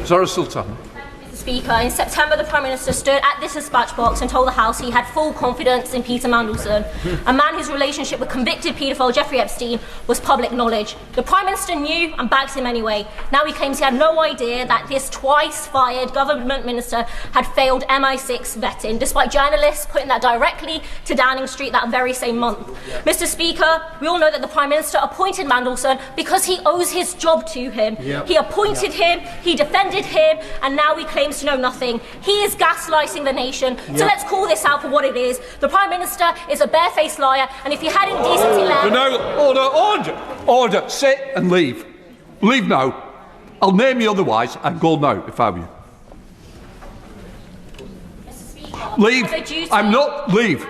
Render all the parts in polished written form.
Zara Sultan. Mr. Speaker, in September the Prime Minister stood at this dispatch box and told the House he had full confidence in Peter Mandelson, a man whose relationship with convicted paedophile Jeffrey Epstein was public knowledge. The Prime Minister knew and backed him anyway. Now he claims he had no idea that this twice-fired government minister had failed MI6 vetting, despite journalists putting that directly to Downing Street that very same month. Mr. Speaker, we all know that the Prime Minister appointed Mandelson because he owes his job to him. He appointed him, he defended him, and now he claims to know nothing. He is gaslighting the nation. So let's call this out for what it is. The Prime Minister is a barefaced liar, and if you had any decency left... No, order. Sit and leave. Leave now. I'll name you otherwise. I'd go now if I were you. Leave. I'm not. Leave.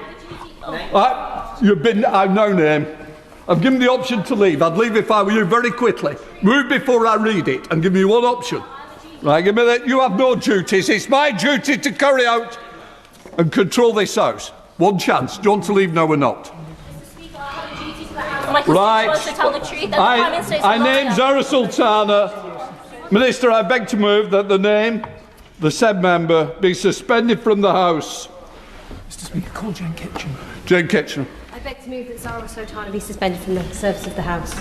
I've no name. I've given the option to leave. I'd leave if I were you very quickly. Move before I read it and give me one option. Right, give me that. You have no duties. It's my duty to carry out and control this House. One chance. Do you want to leave now or not? Right. I name Zara Sultana. Minister, I beg to move that the name, the said member, be suspended from the House. Mr. Speaker, call Jane Kitchen. Jane Kitchen. I beg to move that Zara Sultana be suspended from the service of the House.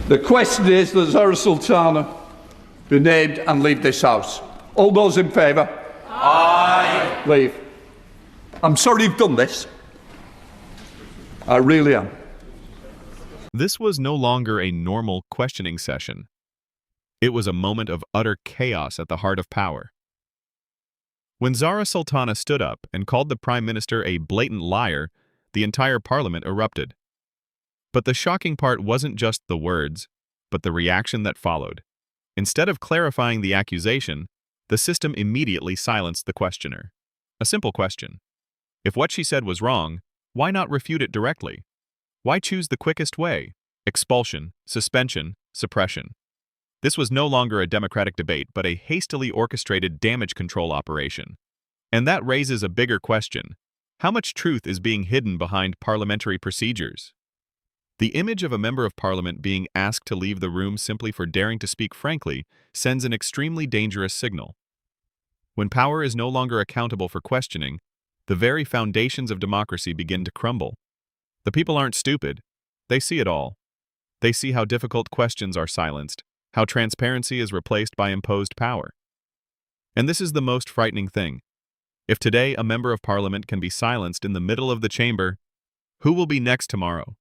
The question is that Zara Sultana be named and leave this House. All those in favour? Aye. Leave. I'm sorry you've done this. I really am. This was no longer a normal questioning session. It was a moment of utter chaos at the heart of power. When Zara Sultana stood up and called the Prime Minister a blatant liar, the entire Parliament erupted. But the shocking part wasn't just the words, but the reaction that followed. Instead of clarifying the accusation, the system immediately silenced the questioner. A simple question. If what she said was wrong, why not refute it directly? Why choose the quickest way? Expulsion, suspension, suppression. This was no longer a democratic debate, but a hastily orchestrated damage control operation. And that raises a bigger question. How much truth is being hidden behind parliamentary procedures? The image of a member of parliament being asked to leave the room simply for daring to speak frankly sends an extremely dangerous signal. When power is no longer accountable for questioning, the very foundations of democracy begin to crumble. The people aren't stupid. They see it all. They see how difficult questions are silenced, how transparency is replaced by imposed power. And this is the most frightening thing. If today a member of parliament can be silenced in the middle of the chamber, who will be next tomorrow?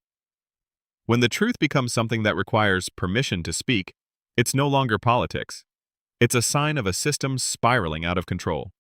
When the truth becomes something that requires permission to speak, it's no longer politics. It's a sign of a system spiraling out of control.